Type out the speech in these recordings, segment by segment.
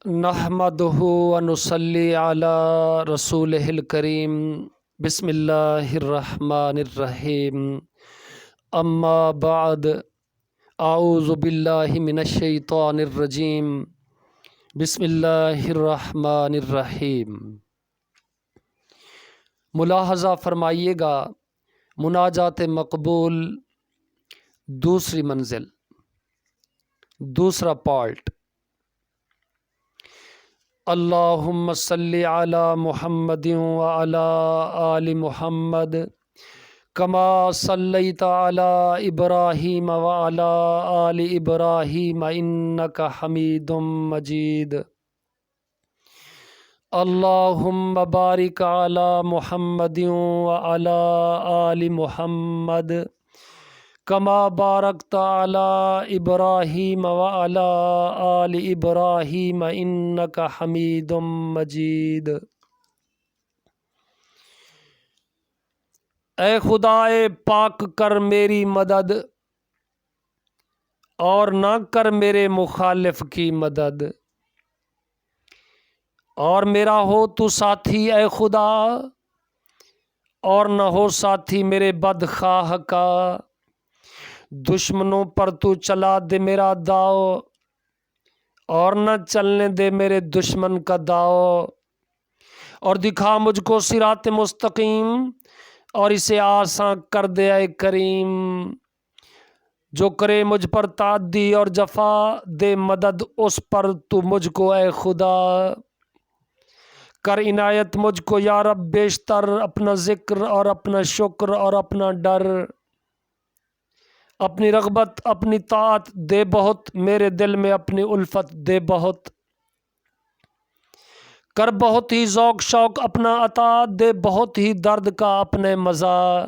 نحمدہ ونصلی علی رسولہ الکریم بسم اللہ الرحمن الرحیم اما بعد اعوذ باللہ من الشیطان الرجیم بسم اللہ الرحمن الرحیم۔ ملاحظہ فرمائیے گا، مناجات مقبول دوسری منزل، دوسرا پارٹ۔ اللہم صلی علی محمد وعلی آل محمد کما صلیت علی ابراہیم وعلی آل ابراہیم انک حمید مجید۔ اللہم بارک علی محمد وعلی آل محمد کما بارکت علی ابراہیم وعلی آل ابراہیم انک حمید مجید۔ اے خدائے پاک کر میری مدد اور نہ کر میرے مخالف کی مدد، اور میرا ہو تو ساتھی اے خدا اور نہ ہو ساتھی میرے بدخواہ کا۔ دشمنوں پر تو چلا دے میرا داؤ اور نہ چلنے دے میرے دشمن کا داؤ، اور دکھا مجھ کو صراط مستقیم اور اسے آسان کر دے اے کریم۔ جو کرے مجھ پر تعدی اور جفا دے مدد اس پر تو مجھ کو اے خدا۔ کر عنایت مجھ کو یا رب بیشتر اپنا ذکر اور اپنا شکر اور اپنا ڈر، اپنی رغبت اپنی طاعت دے بہت، میرے دل میں اپنی الفت دے بہت۔ کر بہت ہی ذوق شوق اپنا عطا، دے بہت ہی درد کا اپنے مزہ۔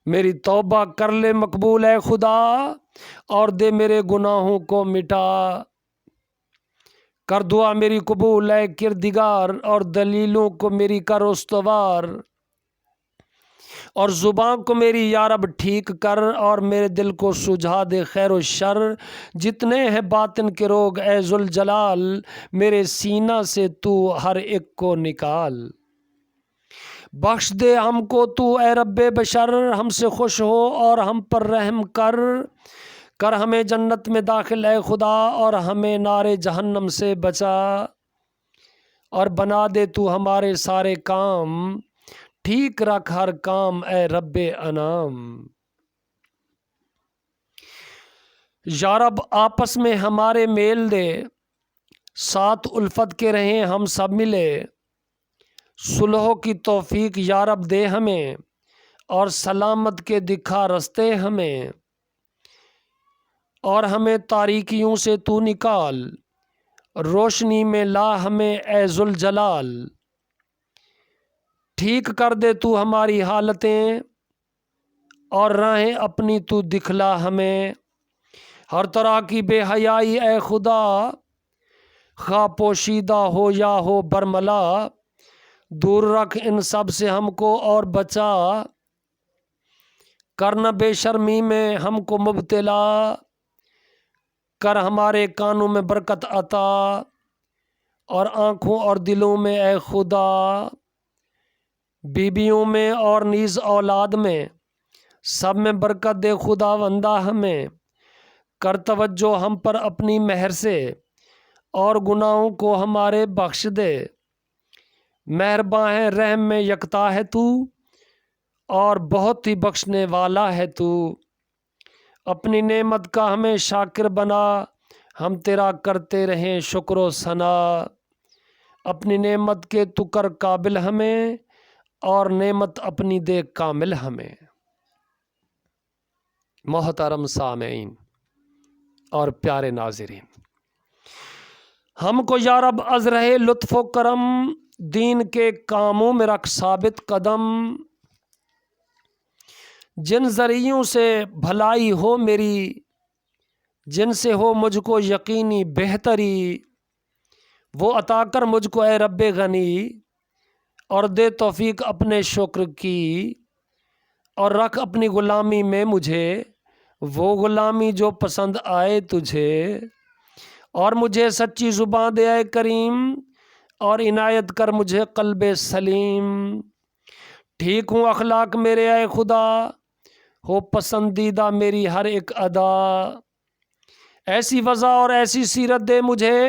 میری توبہ کر لے مقبول اے خدا اور دے میرے گناہوں کو مٹا۔ کر دعا میری قبول اے کردگار اور دلیلوں کو میری کر استوار، اور زبان کو میری یا رب ٹھیک کر اور میرے دل کو سجھا دے خیر و شر۔ جتنے ہیں باطن کے روگ اے ذوالجلال، میرے سینہ سے تو ہر ایک کو نکال۔ بخش دے ہم کو تو اے رب بشر، ہم سے خوش ہو اور ہم پر رحم کر۔ کر ہمیں جنت میں داخل اے خدا اور ہمیں نار جہنم سے بچا، اور بنا دے تو ہمارے سارے کام، ٹھیک رکھ ہر کام اے رب انام۔ یا رب آپس میں ہمارے میل دے، ساتھ الفت کے رہیں ہم سب ملے۔ صلح کی توفیق یا رب دے ہمیں اور سلامت کے دکھا رستے ہمیں، اور ہمیں تاریکیوں سے تو نکال، روشنی میں لا ہمیں اے ذوالجلال۔ ٹھیک کر دے تو ہماری حالتیں اور راہیں اپنی تو دکھلا ہمیں۔ ہر طرح کی بے حیائی اے خدا، خواہ پوشیدہ ہو یا ہو برملا، دور رکھ ان سب سے ہم کو اور بچا۔ کرنا بے شرمی میں ہم کو مبتلا، کر ہمارے کانوں میں برکت عطا، اور آنکھوں اور دلوں میں اے خدا، بیویوں میں اور نیز اولاد میں، سب میں برکت دے خدا وندہ ہمیں۔ کر توجہ ہم پر اپنی مہر سے اور گناہوں کو ہمارے بخش دے۔ مہرباں ہے رحم میں یکتا ہے تو اور بہت ہی بخشنے والا ہے تو۔ اپنی نعمت کا ہمیں شاکر بنا، ہم تیرا کرتے رہیں شکر و ثنا۔ اپنی نعمت کے تو کر قابل ہمیں اور نعمت اپنی دے کامل ہمیں۔ محترم سامعین اور پیارے ناظرین، ہم کو یا رب از رہے لطف و کرم دین کے کاموں میں رکھ ثابت قدم۔ جن ذریعوں سے بھلائی ہو میری، جن سے ہو مجھ کو یقینی بہتری، وہ عطا کر مجھ کو اے رب غنی، اور دے توفیق اپنے شکر کی، اور رکھ اپنی غلامی میں مجھے وہ غلامی جو پسند آئے تجھے، اور مجھے سچی زبان دے اے کریم، اور عنایت کر مجھے قلب سلیم۔ ٹھیک ہوں اخلاق میرے اے خدا، ہو پسندیدہ میری ہر ایک ادا۔ ایسی وضع اور ایسی سیرت دے مجھے،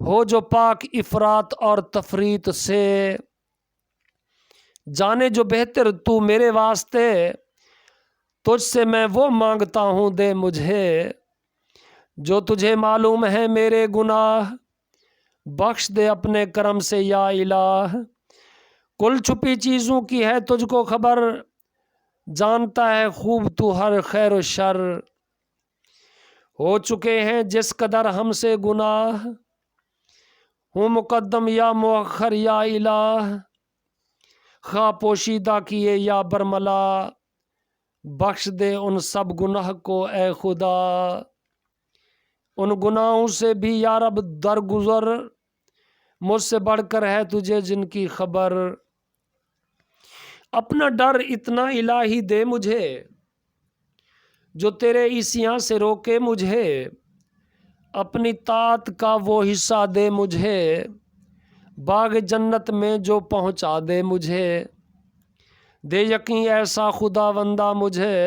ہو جو پاک افراط اور تفریط سے۔ جانے جو بہتر تو میرے واسطے، تجھ سے میں وہ مانگتا ہوں دے مجھے۔ جو تجھے معلوم ہے میرے گناہ، بخش دے اپنے کرم سے یا الہ۔ کل چھپی چیزوں کی ہے تجھ کو خبر، جانتا ہے خوب تو ہر خیر و شر۔ ہو چکے ہیں جس قدر ہم سے گناہ، ہوں مقدم یا مؤخر یا الہ۔ خواہ پوشیدہ کیے یا برملا، بخش دے ان سب گناہ کو اے خدا۔ ان گناہوں سے بھی یا رب درگزر، مجھ سے بڑھ کر ہے تجھے جن کی خبر۔ اپنا ڈر اتنا الہی دے مجھے، جو تیرے عیسیاں سے روکے مجھے۔ اپنی طاعت کا وہ حصہ دے مجھے، باغ جنت میں جو پہنچا دے مجھے۔ دے یقین ایسا خداوندہ مجھے،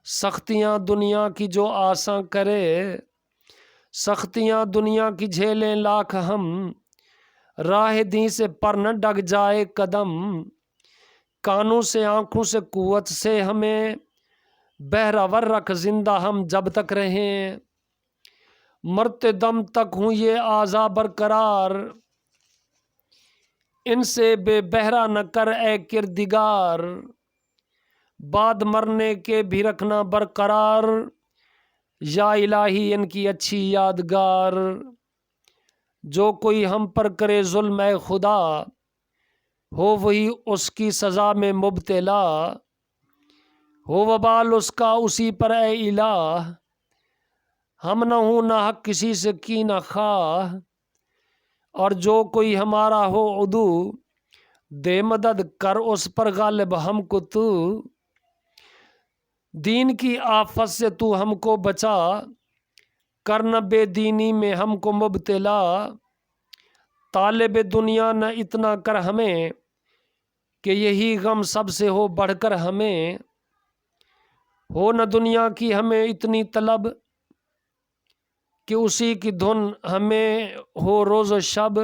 سختیاں دنیا کی جو آساں کرے۔ سختیاں دنیا کی جھیلیں لاکھ ہم، راہ دین سے پر نہ ڈگ جائے قدم۔ کانوں سے آنکھوں سے قوت سے ہمیں، بہرور رکھ زندہ ہم جب تک رہیں۔ مرتے دم تک ہوں یہ اعضاء برقرار، ان سے بے بہرا نہ کر اے کردگار۔ بعد مرنے کے بھی رکھنا برقرار، یا الہی ان کی اچھی یادگار۔ جو کوئی ہم پر کرے ظلم اے خدا، ہو وہی اس کی سزا میں مبتلا۔ ہو وبال اس کا اسی پر اے الہ، ہم نہ ہوں نہ حق کسی سے کینہ خواہ۔ اور جو کوئی ہمارا ہو عدو، دے مدد کر اس پر غالب ہم کو تو۔ دین کی آفت سے تو ہم کو بچا، کر نہ بے دینی میں ہم کو مبتلا۔ طالب دنیا نہ اتنا کر ہمیں، کہ یہی غم سب سے ہو بڑھ کر ہمیں۔ ہو نہ دنیا کی ہمیں اتنی طلب، کہ اسی کی دھن ہمیں ہو روز و شب۔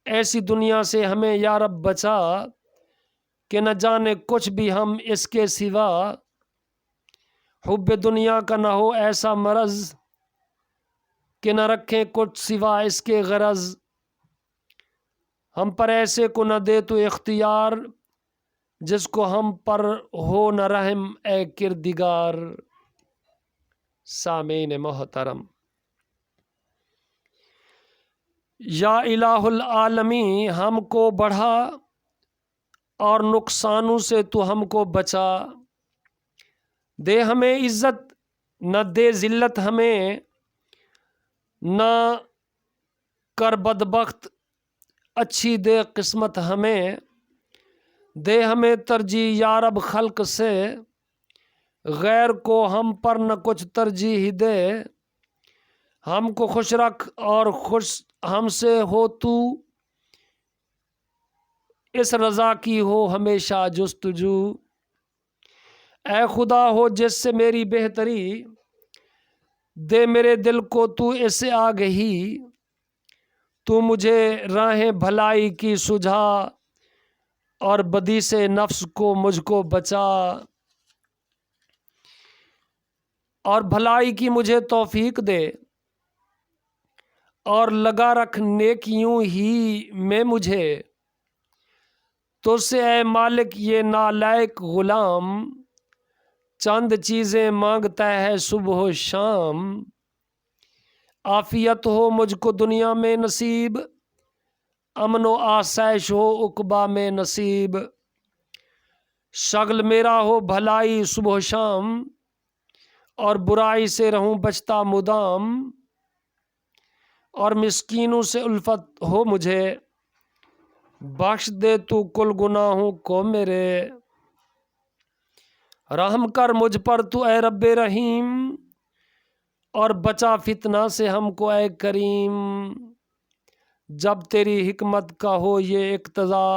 ایسی دنیا سے ہمیں یا رب بچا، کہ نہ جانے کچھ بھی ہم اس کے سوا۔ حب دنیا کا نہ ہو ایسا مرض، کہ نہ رکھیں کچھ سوا اس کے غرض۔ ہم پر ایسے کو نہ دے تو اختیار، جس کو ہم پر ہو نہ رحم اے کردگار۔ سامعین محترم، یا الہ العالمین ہم کو بڑھا، اور نقصانوں سے تو ہم کو بچا۔ دے ہمیں عزت نہ دے ذلت ہمیں، نہ کر بدبخت اچھی دے قسمت ہمیں۔ دے ہمیں ترجیح یا رب خلق سے، غیر کو ہم پر نہ کچھ ترجیح دے۔ ہم کو خوش رکھ اور خوش ہم سے ہو تو، اس رضا کی ہو ہمیشہ جستجو۔ اے خدا ہو جس سے میری بہتری، دے میرے دل کو تو اس سے آگہی۔ تو مجھے راہیں بھلائی کی سجھا، اور بدی سے نفس کو مجھ کو بچا۔ اور بھلائی کی مجھے توفیق دے، اور لگا رکھ نیکیوں ہی میں مجھے۔ تجھ سے اے مالک یہ نالائق غلام، چند چیزیں مانگتا ہے صبح و شام۔ عافیت ہو مجھ کو دنیا میں نصیب، امن و آسائش ہو عقبیٰ میں نصیب۔ شغل میرا ہو بھلائی صبح و شام، اور برائی سے رہوں بچتا مدام۔ اور مسکینوں سے الفت ہو مجھے، بخش دے تو کل گناہوں کو میرے۔ رحم کر مجھ پر تو اے رب رحیم، اور بچا فتنہ سے ہم کو اے کریم، جب تیری حکمت کا ہو یہ اقتضا،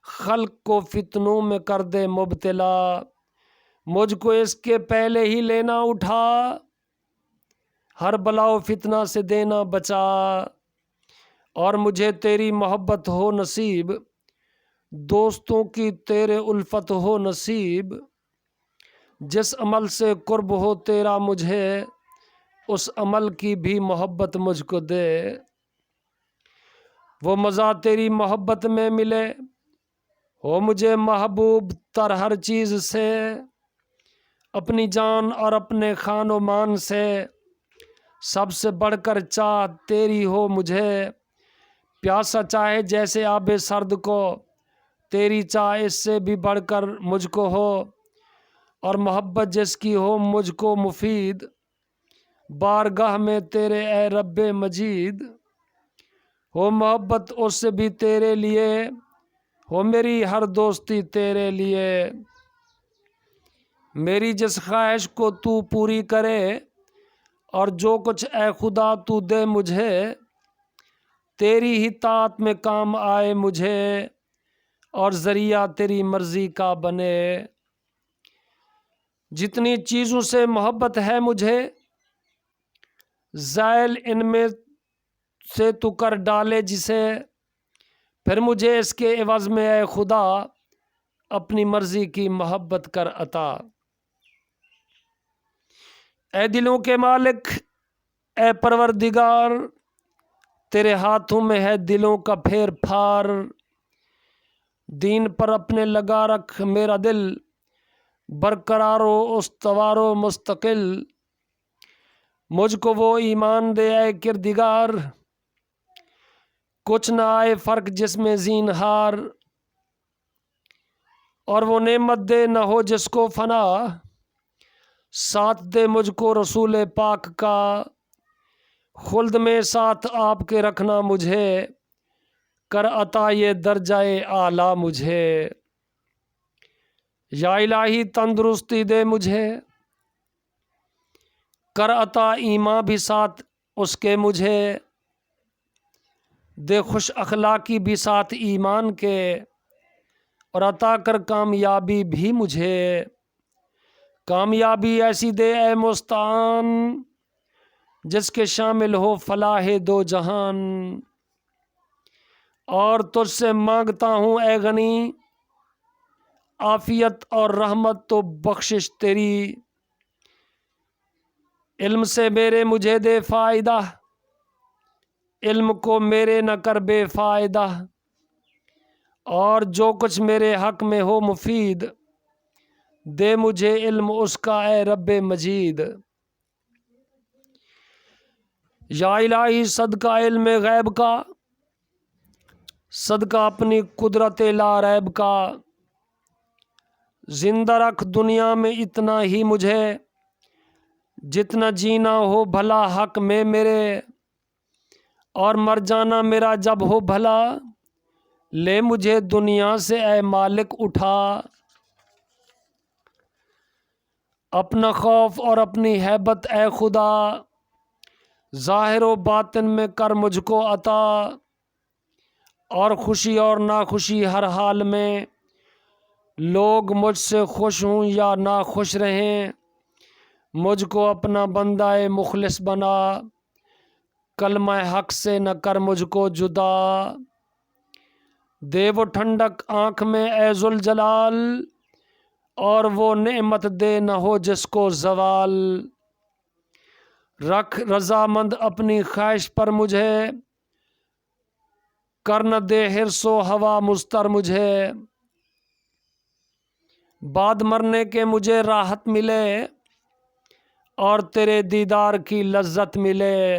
خلق کو فتنوں میں کر دے مبتلا، مجھ کو اس کے پہلے ہی لینا اٹھا، ہر بلا و فتنہ سے دینا بچا، اور مجھے تیری محبت ہو نصیب، دوستوں کی تیرے الفت ہو نصیب، جس عمل سے قرب ہو تیرا مجھے، اس عمل کی بھی محبت مجھ کو دے، وہ مزہ تیری محبت میں ملے، ہو مجھے محبوب تر ہر چیز سے، اپنی جان اور اپنے خان و مان سے، سب سے بڑھ کر چاہ تیری ہو مجھے، پیاسا چاہے جیسے آب سرد کو، تیری چاہ اس سے بھی بڑھ کر مجھ کو ہو، اور محبت جس کی ہو مجھ کو مفید، بارگاہ میں تیرے اے رب مجید، ہو محبت اس سے بھی تیرے لیے، ہو میری ہر دوستی تیرے لیے، میری جس خواہش کو تو پوری کرے، اور جو کچھ اے خدا تو دے مجھے، تیری ہی طاعت میں کام آئے مجھے، اور ذریعہ تیری مرضی کا بنے، جتنی چیزوں سے محبت ہے مجھے، زائل ان میں سے تو کر ڈالے جسے، پھر مجھے اس کے عوض میں اے خدا، اپنی مرضی کی محبت کر عطا، اے دلوں کے مالک اے پروردگار، تیرے ہاتھوں میں ہے دلوں کا پھیر پھار، دین پر اپنے لگا رکھ میرا دل، برقرار و استوار و مستقل، مجھ کو وہ ایمان دے اے کردگار، کچھ نہ آئے فرق جس میں زینہار، اور وہ نعمت دے نہ ہو جس کو فنا، ساتھ دے مجھ کو رسول پاک کا، خلد میں ساتھ آپ کے رکھنا مجھے، کر عطا یہ درجہ اعلیٰ مجھے، یا الہی تندرستی دے مجھے، کر عطا ایمان بھی ساتھ اس کے مجھے، دے خوش اخلاقی بھی ساتھ ایمان کے، اور عطا کر کامیابی بھی مجھے، کامیابی ایسی دے اے مستعان، جس کے شامل ہو فلاح دو جہان، اور تجھ سے مانگتا ہوں اے غنی، عافیت اور رحمت تو بخشش تیری، علم سے میرے مجھے دے فائدہ، علم کو میرے نہ کر بے فائدہ، اور جو کچھ میرے حق میں ہو مفید، دے مجھے علم اس کا اے رب مجید، یا الہی صدقہ علم غیب کا، صدقہ اپنی قدرت لا ریب کا، زندہ رکھ دنیا میں اتنا ہی مجھے، جتنا جینا ہو بھلا حق میں میرے، اور مر جانا میرا جب ہو بھلا، لے مجھے دنیا سے اے مالک اٹھا، اپنا خوف اور اپنی ہیبت اے خدا، ظاہر و باطن میں کر مجھ کو عطا، اور خوشی اور ناخوشی ہر حال میں، لوگ مجھ سے خوش ہوں یا ناخوش رہیں، مجھ کو اپنا بندہ مخلص بنا، کلمہ حق سے نہ کر مجھ کو جدا، دے وہ ٹھنڈک آنکھ میں اے ذوالجلال، اور وہ نعمت دے نہ ہو جس کو زوال، رکھ رضامند اپنی خواہش پر مجھے، کر نہ دے حرص و ہوا مضطر مجھے، بعد مرنے کے مجھے راحت ملے، اور تیرے دیدار کی لذت ملے،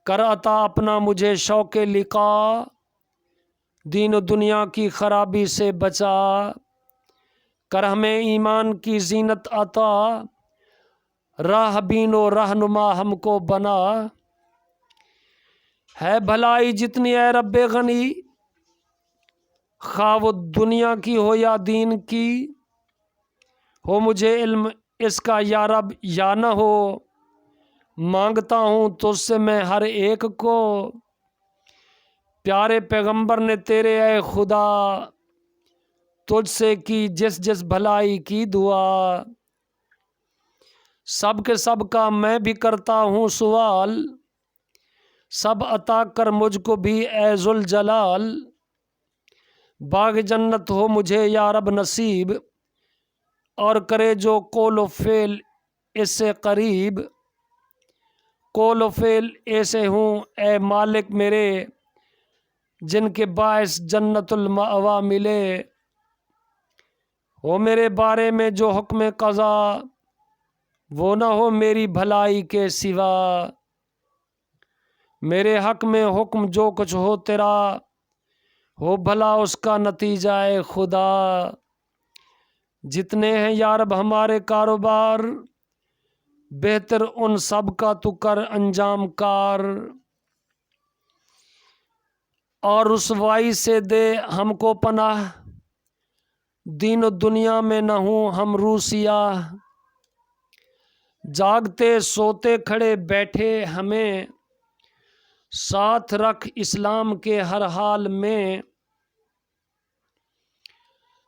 کر عطا اپنا مجھے شوق لقاء، دین و دنیا کی خرابی سے بچا، کر ہمیں ایمان کی زینت عطا، راہ بین و رہنما ہم کو بنا، ہے بھلائی جتنی اے رب غنی، خواہ وہ دنیا کی ہو یا دین کی، ہو مجھے علم اس کا یا رب یا نہ ہو، مانگتا ہوں تجھ سے میں ہر ایک کو، پیارے پیغمبر نے تیرے اے خدا تجھ سے کی جس جس بھلائی کی دعا، سب کے سب کا میں بھی کرتا ہوں سوال، سب عطا کر مجھ کو بھی اے ذوالجلال، باغ جنت ہو مجھے یا رب نصیب، اور کرے جو قول و فعل اس سے قریب، قول و فعل ایسے ہوں اے مالک میرے جن کے باعث جنت المأوا ملے، ہو میرے بارے میں جو حکم قضا وہ نہ ہو میری بھلائی کے سوا، میرے حق میں حکم جو کچھ ہو تیرا ہو بھلا اس کا نتیجہ اے خدا، جتنے ہیں یا رب ہمارے کاروبار بہتر ان سب کا تو کر انجام کار، اور رسوائی سے دے ہم کو پناہ، دین و دنیا میں نہ ہوں ہم روسیاہ، جاگتے سوتے کھڑے بیٹھے ہمیں ساتھ رکھ اسلام کے ہر حال میں،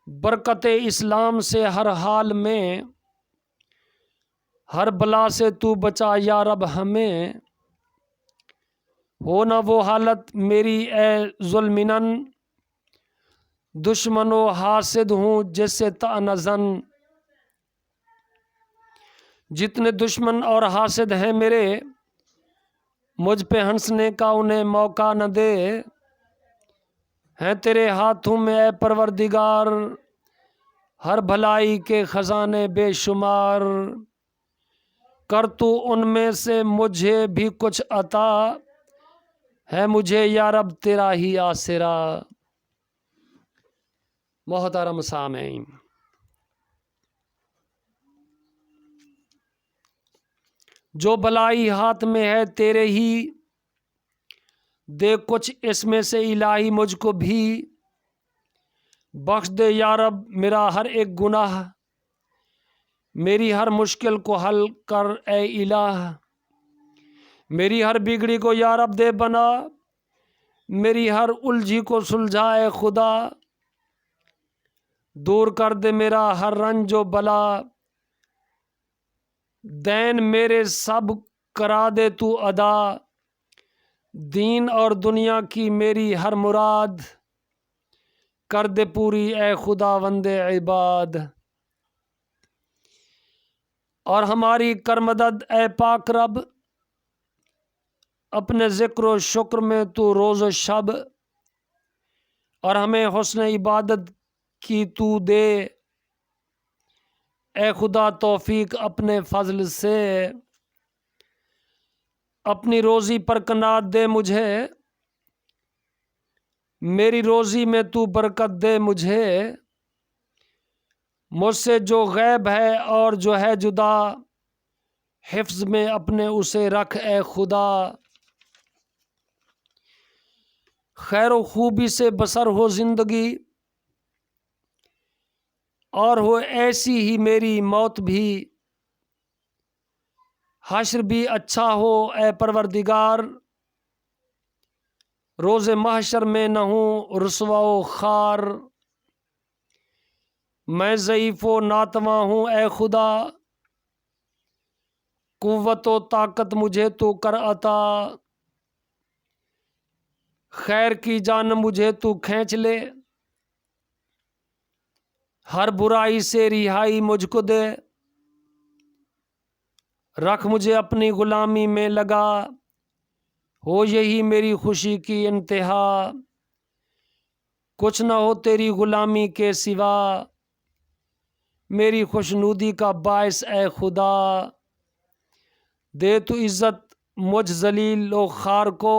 برکت اسلام سے ہر حال میں، ہر بلا سے تو بچا یا رب ہمیں، ہو نہ وہ حالت میری اے ذوالمنن، دشمن و حاسد ہوں جس سے تعنزن، جتنے دشمن اور حاسد ہیں میرے مجھ پہ ہنسنے کا انہیں موقع نہ دے، ہیں تیرے ہاتھوں میں اے پروردگار ہر بھلائی کے خزانے بے شمار، کر تو ان میں سے مجھے بھی کچھ عطا، ہے مجھے یا رب تیرا ہی آسرا۔ محترم سامعین، جو بھلائی ہاتھ میں ہے تیرے ہی، دے کچھ اس میں سے الہی مجھ کو بھی، بخش دے یا رب میرا ہر ایک گناہ، میری ہر مشکل کو حل کر اے الہ، میری ہر بگڑی کو یا رب دے بنا، میری ہر الجھی کو سلجھا اے خدا، دور کر دے میرا ہر رنج و بلا، دین میرے سب کرا دے تو ادا، دین اور دنیا کی میری ہر مراد کر دے پوری اے خداوند عباد، اور ہماری کر مدد اے پاک رب، اپنے ذکر و شکر میں تو روز و شب، اور ہمیں حسن عبادت کی تو دے اے خدا توفیق اپنے فضل سے، اپنی روزی پر قناعت دے مجھے، میری روزی میں تو برکت دے مجھے، مجھ سے جو غیب ہے اور جو ہے جدا، حفظ میں اپنے اسے رکھ اے خدا، خیر و خوبی سے بسر ہو زندگی، اور ہو ایسی ہی میری موت بھی، حشر بھی اچھا ہو اے پروردگار، روز محشر میں نہ ہوں رسوا و خوار، میں ضعیف و ناتواں ہوں اے خدا، قوت و طاقت مجھے تو کر عطا، خیر کی جانب مجھے تو کھینچ لے، ہر برائی سے رہائی مجھ کو دے، رکھ مجھے اپنی غلامی میں لگا، ہو یہی میری خوشی کی انتہا، کچھ نہ ہو تیری غلامی کے سوا، میری خوشنودی کا باعث اے خدا، دے تو عزت مجھ ذلیل و خوار کو،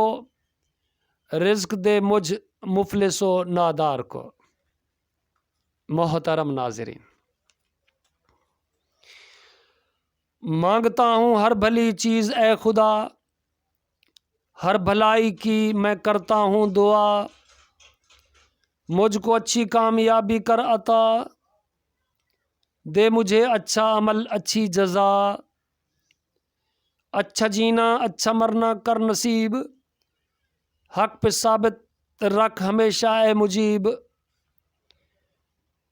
رزق دے مجھ مفلس و نادار کو۔ محترم ناظرین، مانگتا ہوں ہر بھلی چیز اے خدا، ہر بھلائی کی میں کرتا ہوں دعا، مجھ کو اچھی کامیابی کر عطا، دے مجھے اچھا عمل اچھی جزا، اچھا جینا اچھا مرنا کر نصیب، حق پہ ثابت رکھ ہمیشہ اے مجیب،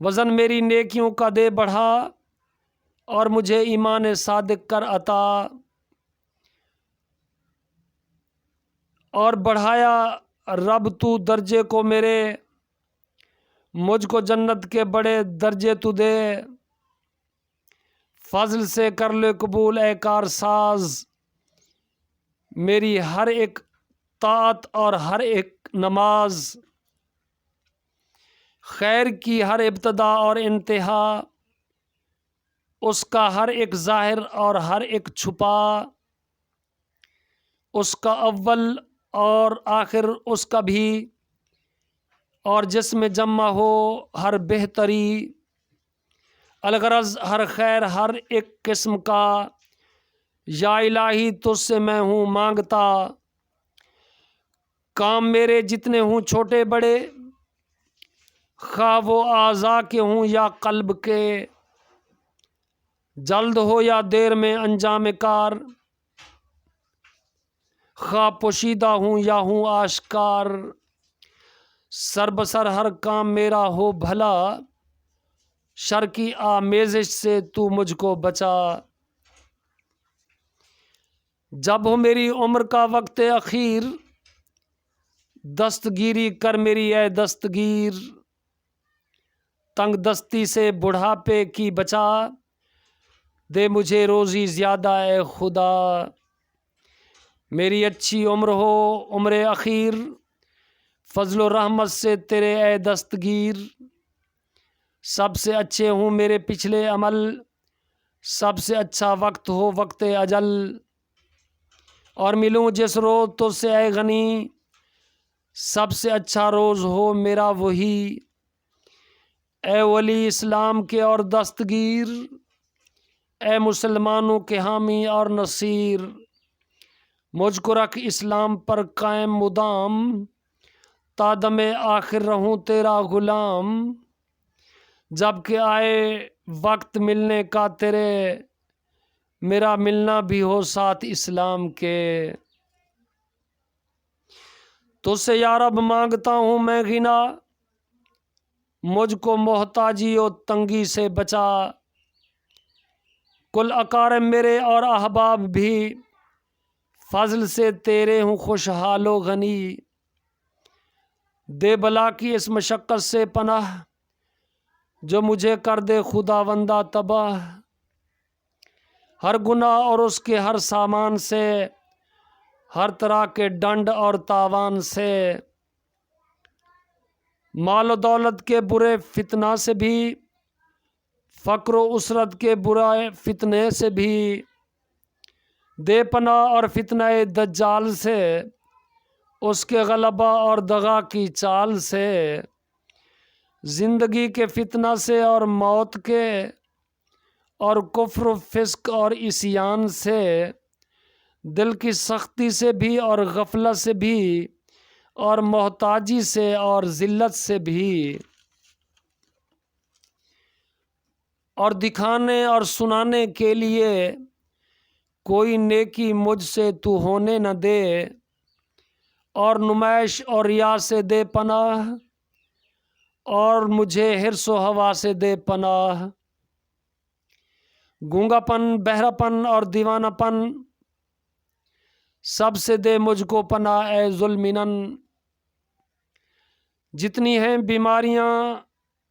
وزن میری نیکیوں کا دے بڑھا، اور مجھے ایمان صادق کر عطا، اور بڑھایا رب تو درجے کو میرے، مجھ کو جنت کے بڑے درجے تو دے، فضل سے کر لے قبول اے کار ساز، میری ہر ایک طاعت اور ہر ایک نماز، خیر کی ہر ابتدا اور انتہا، اس کا ہر ایک ظاہر اور ہر ایک چھپا، اس کا اول اور آخر اس کا بھی، اور جس میں جمع ہو ہر بہتری، الغرض ہر خیر ہر ایک قسم کا، یا الہی تجھ سے میں ہوں مانگتا، کام میرے جتنے ہوں چھوٹے بڑے، خواہ وہ اعضاء کے ہوں یا قلب کے، جلد ہو یا دیر میں انجام کار، خواہ پوشیدہ ہوں یا ہوں آشکار، سر بسر ہر کام میرا ہو بھلا، شر کی آمیزش سے تو مجھ کو بچا، جب ہو میری عمر کا وقت اخیر، دستگیری کر میری اے دستگیر، تنگ دستی سے بڑھاپے کی بچا، دے مجھے روزی زیادہ اے خدا، میری اچھی عمر ہو عمر اخیر، فضل و رحمت سے تیرے اے دستگیر، سب سے اچھے ہوں میرے پچھلے عمل، سب سے اچھا وقت ہو وقت اجل، اور ملوں جس روز تجھ سے اے غنی، سب سے اچھا روز ہو میرا وہی، اے ولی اسلام کے اور دستگیر، اے مسلمانوں کے حامی اور نصیر، مجھ کو رکھ اسلام پر قائم مدام، تا دم آخر رہوں تیرا غلام، جب کہ آئے وقت ملنے کا تیرے، میرا ملنا بھی ہو ساتھ اسلام کے، تجھ سے یا رب مانگتا ہوں میں غنا، مجھ کو محتاجی و تنگی سے بچا، کل اقارب میرے اور احباب بھی، فضل سے تیرے ہوں خوشحال و غنی، دے بلا کی اس مشقت سے پناہ، جو مجھے کر دے خداوندہ تباہ، ہر گناہ اور اس کے ہر سامان سے، ہر طرح کے ڈنڈ اور تاوان سے، مال و دولت کے برے فتنہ سے بھی، فقر و اسرت کے برے فتنے سے بھی، دے پناہ اور فتنہ دجال سے، اس کے غلبہ اور دغا کی چال سے، زندگی کے فتنہ سے اور موت کے، اور کفر و فسق اور عصیان سے، دل کی سختی سے بھی اور غفلت سے بھی، اور محتاجی سے اور ذلت سے بھی، اور دکھانے اور سنانے کے لیے کوئی نیکی مجھ سے تو ہونے نہ دے، اور نمائش اور ریا سے دے پناہ، اور مجھے حرص و ہوا سے دے پناہ، گونگا پن بہرا پن اور دیوانہ پن، سب سے دے مجھ کو پناہ اے ذوالمنن، جتنی ہیں بیماریاں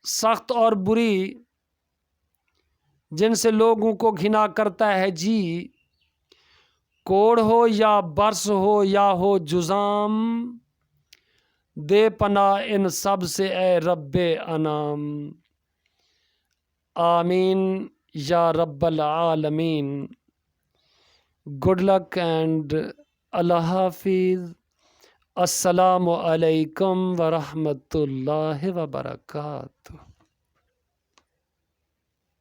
سخت اور بری، جن سے لوگوں کو گھنا کرتا ہے جی، کوڑ ہو یا برس ہو یا ہو جزام، دے پناہ ان سب سے اے رب انام، آمین یا رب العالمین۔ گڈ لک اینڈ اللہ حافظ۔ السلام علیکم ورحمۃ اللہ وبرکاتہ۔